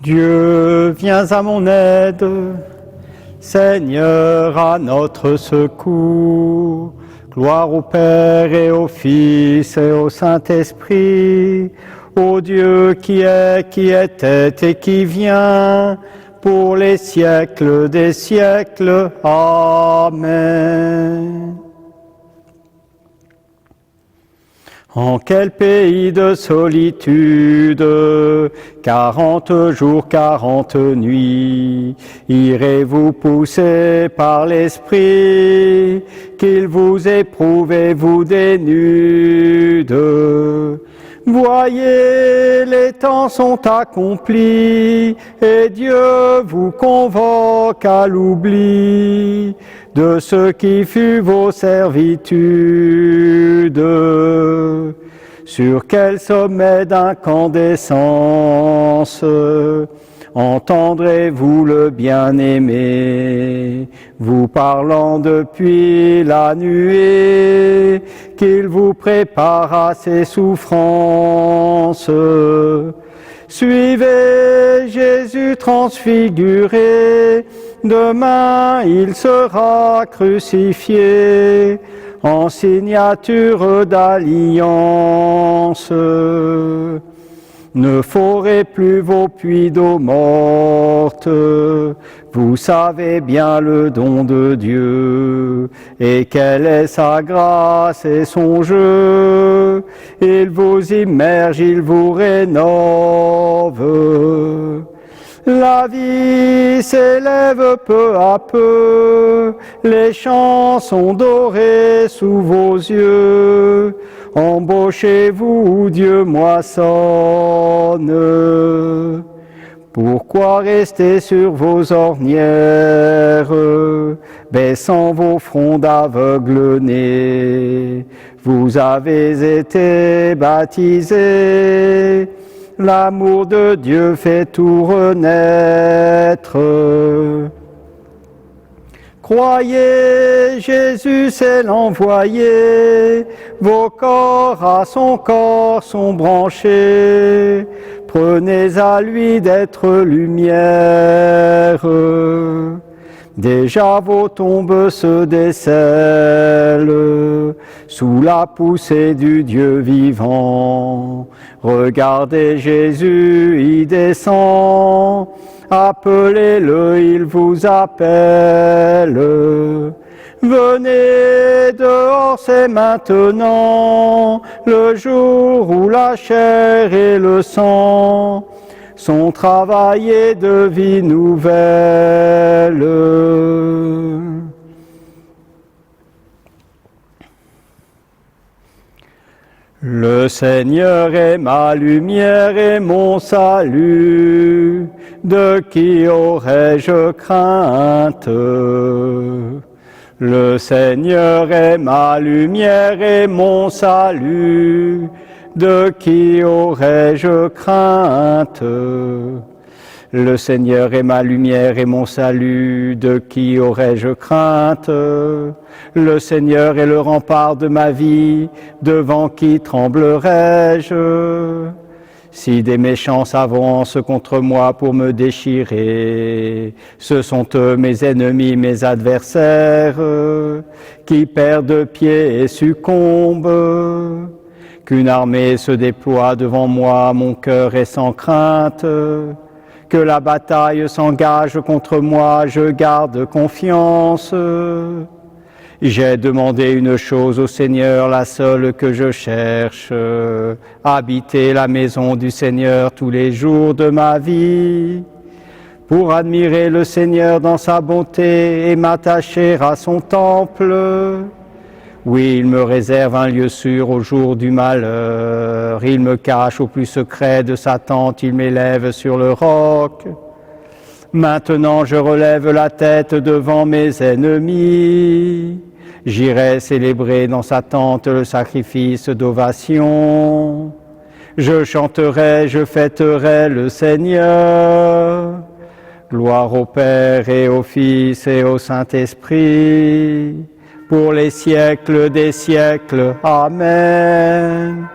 Dieu, viens à mon aide. Seigneur, à notre secours. Gloire au Père et au Fils et au Saint-Esprit, au Dieu qui est, qui était et qui vient, pour les siècles des siècles. Amen. En quel pays de solitude, 40 jours, 40 nuits, irez-vous pousser par l'Esprit, qu'il vous éprouve et vous dénude. Voyez, les temps sont accomplis, et Dieu vous convoque à l'oubli de ce qui fut vos servitudes. Sur quel sommet d'incandescence entendrez-vous le bien-aimé, vous parlant depuis la nuée, qu'il vous prépare à ses souffrances. Suivez Jésus transfiguré, demain il sera crucifié, en signature d'alliance. Ne forez plus vos puits d'eau morte, vous savez bien le don de Dieu, et quelle est sa grâce et son jeu. Il vous immerge, il vous rénove. La vie s'élève peu à peu, les champs sont dorés sous vos yeux. Embauchez-vous, Dieu moissonne. Pourquoi rester sur vos ornières, baissant vos fronts d'aveugle nez? Vous avez été baptisés, l'amour de Dieu fait tout renaître. Croyez, Jésus c'est l'envoyé, vos corps à son corps sont branchés, prenez à lui d'être lumière. Déjà vos tombes se décèlent sous la poussée du Dieu vivant. Regardez Jésus y descend, appelez-le, il vous appelle. Venez dehors, c'est maintenant, le jour où la chair et le sang sont travaillés de vie nouvelle. Le Seigneur est ma lumière et mon salut, de qui aurais-je crainte? Le Seigneur est ma lumière et mon salut, de qui aurais-je crainte? Le Seigneur est ma lumière et mon salut, de qui aurais-je crainte? Le Seigneur est le rempart de ma vie, devant qui tremblerais-je? Si des méchants s'avancent contre moi pour me déchirer, ce sont eux mes ennemis, mes adversaires, qui perdent pied et succombent. Qu'une armée se déploie devant moi, mon cœur est sans crainte. Que la bataille s'engage contre moi, je garde confiance. J'ai demandé une chose au Seigneur, la seule que je cherche, habiter la maison du Seigneur tous les jours de ma vie, pour admirer le Seigneur dans sa bonté et m'attacher à son temple. Oui, il me réserve un lieu sûr au jour du malheur, il me cache au plus secret de sa tente, il m'élève sur le roc. Maintenant je relève la tête devant mes ennemis, j'irai célébrer dans sa tente le sacrifice d'ovation. Je chanterai, je fêterai le Seigneur. Gloire au Père et au Fils et au Saint-Esprit, pour les siècles des siècles. Amen.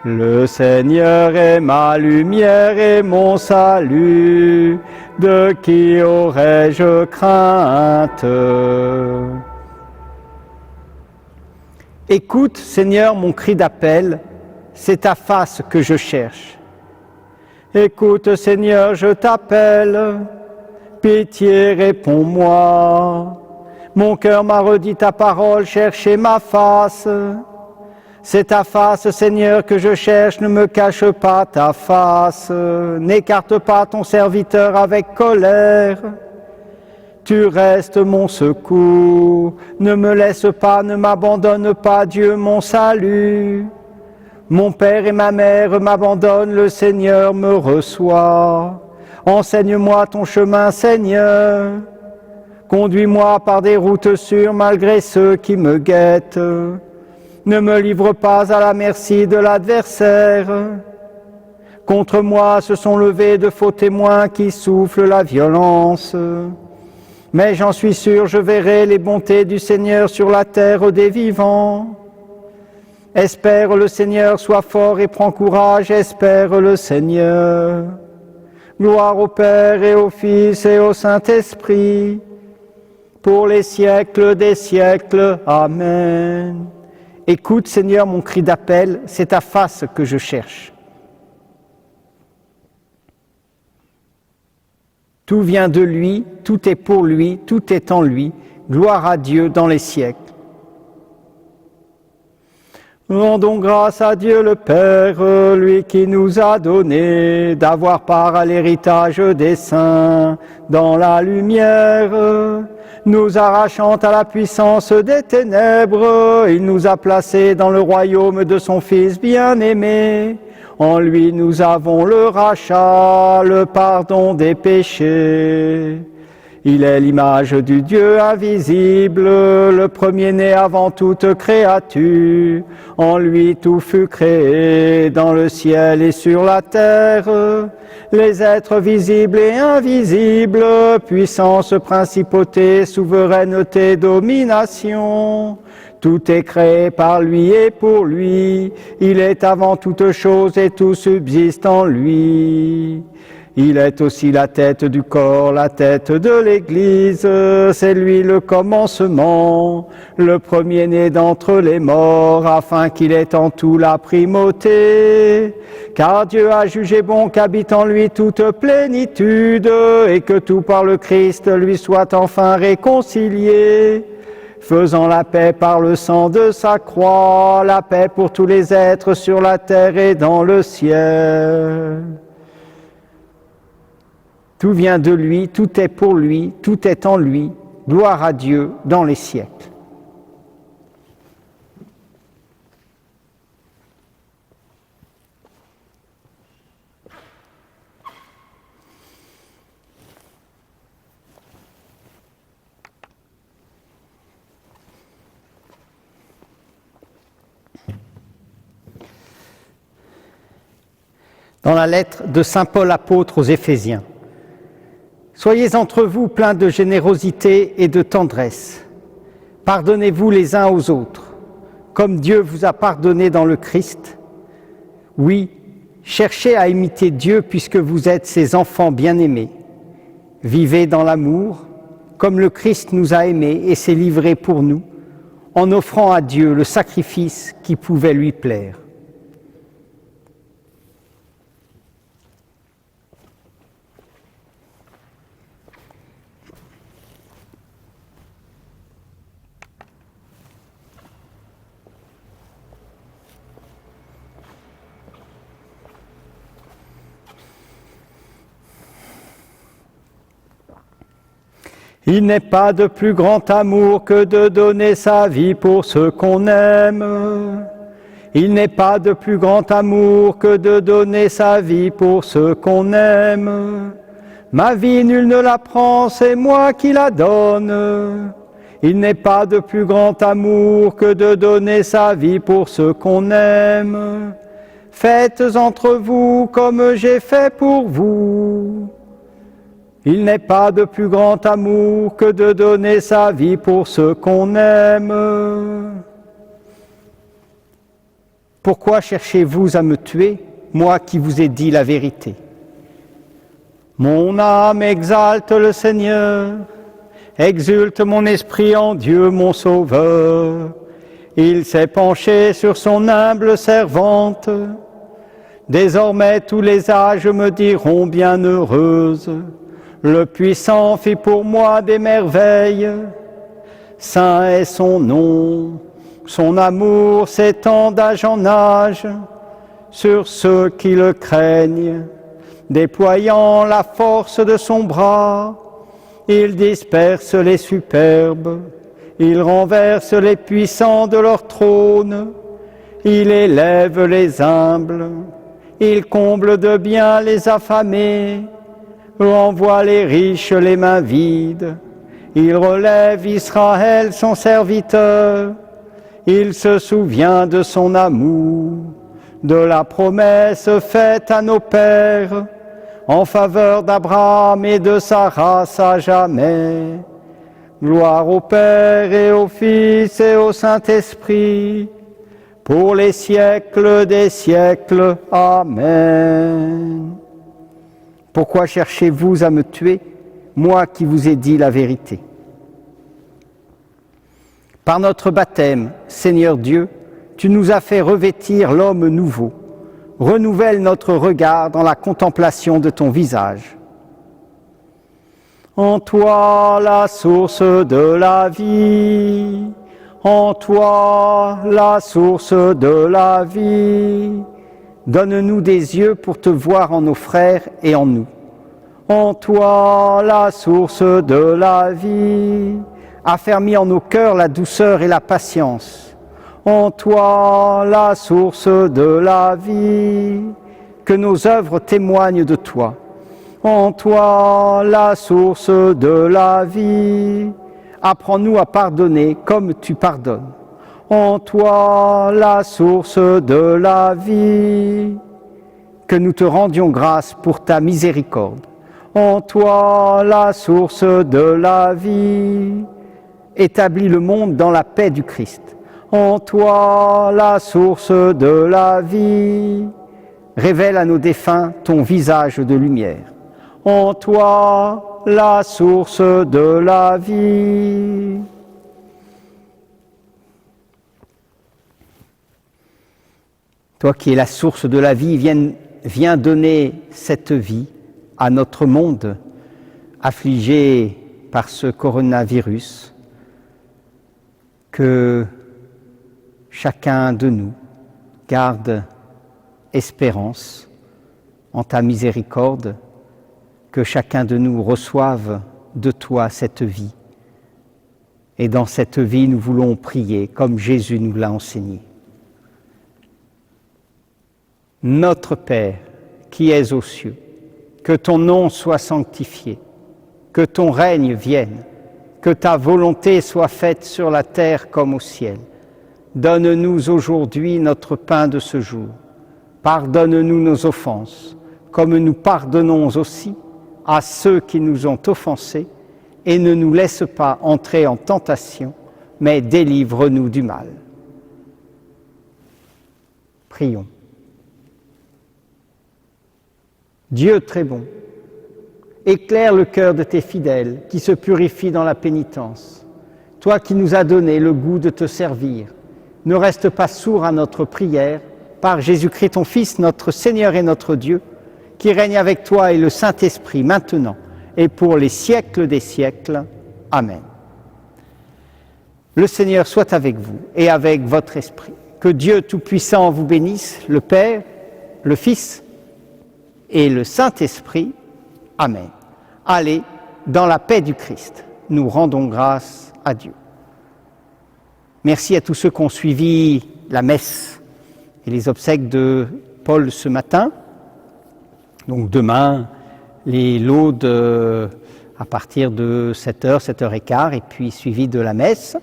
Le Seigneur est ma lumière et mon salut, de qui aurais-je crainte? Écoute, Seigneur, mon cri d'appel, c'est ta face que je cherche. Écoute, Seigneur, je t'appelle, pitié, réponds-moi. Mon cœur m'a redit ta parole, cherchez ma face. C'est ta face, Seigneur, que je cherche, ne me cache pas ta face. N'écarte pas ton serviteur avec colère. Tu restes mon secours, ne me laisse pas, ne m'abandonne pas, Dieu mon salut. Mon père et ma mère m'abandonnent, le Seigneur me reçoit. Enseigne-moi ton chemin, Seigneur. Conduis-moi par des routes sûres malgré ceux qui me guettent. Ne me livre pas à la merci de l'adversaire. Contre moi se sont levés de faux témoins qui soufflent la violence. Mais j'en suis sûr, je verrai les bontés du Seigneur sur la terre des vivants. Espère le Seigneur, sois fort et prends courage, espère le Seigneur. Gloire au Père et au Fils et au Saint-Esprit, pour les siècles des siècles. Amen. Écoute, Seigneur, mon cri d'appel, c'est ta face que je cherche. Tout vient de lui, tout est pour lui, tout est en lui. Gloire à Dieu dans les siècles. Rendons grâce à Dieu le Père, lui qui nous a donné d'avoir part à l'héritage des saints dans la lumière. Nous arrachant à la puissance des ténèbres, il nous a placés dans le royaume de son Fils bien-aimé. En lui nous avons le rachat, le pardon des péchés. Il est l'image du Dieu invisible, le premier-né avant toute créature. En lui tout fut créé, dans le ciel et sur la terre. Les êtres visibles et invisibles, puissance, principauté, souveraineté, domination. Tout est créé par lui et pour lui. Il est avant toute chose et tout subsiste en lui. Il est aussi la tête du corps, la tête de l'Église. C'est lui le commencement, le premier-né d'entre les morts, afin qu'il ait en tout la primauté. Car Dieu a jugé bon qu'habite en lui toute plénitude, et que tout par le Christ lui soit enfin réconcilié, faisant la paix par le sang de sa croix, la paix pour tous les êtres sur la terre et dans le ciel. Tout vient de lui, tout est pour lui, tout est en lui. Gloire à Dieu dans les siècles. Dans la lettre de saint Paul apôtre aux Éphésiens. Soyez entre vous pleins de générosité et de tendresse. Pardonnez-vous les uns aux autres, comme Dieu vous a pardonné dans le Christ. Oui, cherchez à imiter Dieu puisque vous êtes ses enfants bien-aimés. Vivez dans l'amour, comme le Christ nous a aimés et s'est livré pour nous, en offrant à Dieu le sacrifice qui pouvait lui plaire. Il n'est pas de plus grand amour que de donner sa vie pour ceux qu'on aime. Il n'est pas de plus grand amour que de donner sa vie pour ceux qu'on aime. Ma vie, nul ne la prend, c'est moi qui la donne. Il n'est pas de plus grand amour que de donner sa vie pour ceux qu'on aime. Faites entre vous comme j'ai fait pour vous. Il n'est pas de plus grand amour que de donner sa vie pour ceux qu'on aime. Pourquoi cherchez-vous à me tuer, moi qui vous ai dit la vérité? Mon âme exalte le Seigneur, exulte mon esprit en Dieu mon Sauveur. Il s'est penché sur son humble servante. Désormais tous les âges me diront bienheureuse. Le Puissant fit pour moi des merveilles. Saint est son nom, son amour s'étend d'âge en âge sur ceux qui le craignent. Déployant la force de son bras, il disperse les superbes, il renverse les puissants de leur trône, il élève les humbles, il comble de bien les affamés, renvoie les riches les mains vides, il relève Israël son serviteur, il se souvient de son amour, de la promesse faite à nos pères, en faveur d'Abraham et de sa race à jamais. Gloire au Père et au Fils et au Saint-Esprit, pour les siècles des siècles. Amen. Pourquoi cherchez-vous à me tuer, moi qui vous ai dit la vérité? Par notre baptême, Seigneur Dieu, tu nous as fait revêtir l'homme nouveau. Renouvelle notre regard dans la contemplation de ton visage. En toi, la source de la vie, en toi, la source de la vie, donne-nous des yeux pour te voir en nos frères et en nous. En toi, la source de la vie, affermis en nos cœurs la douceur et la patience. En toi, la source de la vie, que nos œuvres témoignent de toi. En toi, la source de la vie, apprends-nous à pardonner comme tu pardonnes. En toi, la source de la vie, que nous te rendions grâce pour ta miséricorde. En toi, la source de la vie, établis le monde dans la paix du Christ. En toi, la source de la vie, révèle à nos défunts ton visage de lumière. En toi, la source de la vie. Toi qui es la source de la vie, viens donner cette vie à notre monde affligé par ce coronavirus, que chacun de nous garde espérance en ta miséricorde, que chacun de nous reçoive de toi cette vie. Et dans cette vie, nous voulons prier comme Jésus nous l'a enseigné. Notre Père, qui es aux cieux, que ton nom soit sanctifié, que ton règne vienne, que ta volonté soit faite sur la terre comme au ciel. Donne-nous aujourd'hui notre pain de ce jour. Pardonne-nous nos offenses, comme nous pardonnons aussi à ceux qui nous ont offensés, et ne nous laisse pas entrer en tentation, mais délivre-nous du mal. Prions. Dieu très bon, éclaire le cœur de tes fidèles qui se purifient dans la pénitence. Toi qui nous as donné le goût de te servir, ne reste pas sourd à notre prière, par Jésus-Christ ton Fils, notre Seigneur et notre Dieu, qui règne avec toi et le Saint-Esprit maintenant et pour les siècles des siècles. Amen. Le Seigneur soit avec vous et avec votre esprit. Que Dieu Tout-Puissant vous bénisse, le Père, le Fils et le Saint-Esprit. Amen. Allez, dans la paix du Christ, nous rendons grâce à Dieu. Merci à tous ceux qui ont suivi la messe et les obsèques de Paul ce matin. Donc demain, les laudes à partir de 7h, 7h15, et puis suivi de la messe.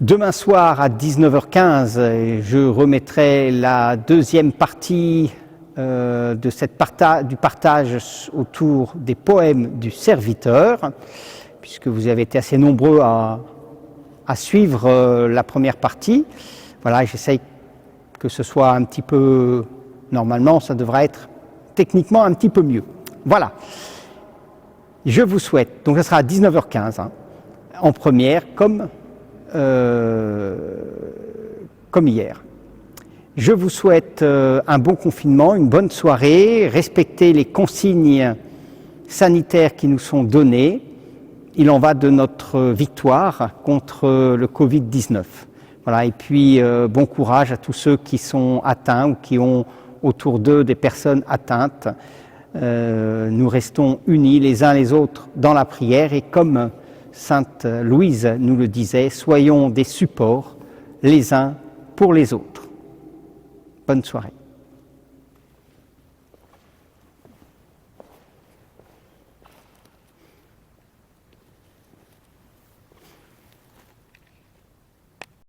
Demain soir à 19h15, je remettrai la deuxième partie du partage autour des poèmes du serviteur, puisque vous avez été assez nombreux à suivre la première partie. Voilà, j'essaye que ce soit un petit peu, normalement ça devrait être techniquement un petit peu mieux. Voilà, je vous souhaite, donc ça sera à 19h15, hein, en première comme hier. Je vous souhaite un bon confinement, une bonne soirée, respectez les consignes sanitaires qui nous sont données. Il en va de notre victoire contre le Covid-19. Voilà, et puis bon courage à tous ceux qui sont atteints ou qui ont autour d'eux des personnes atteintes. Nous restons unis les uns les autres dans la prière et comme Sainte Louise nous le disait, soyons des supports les uns pour les autres. Bonne soirée.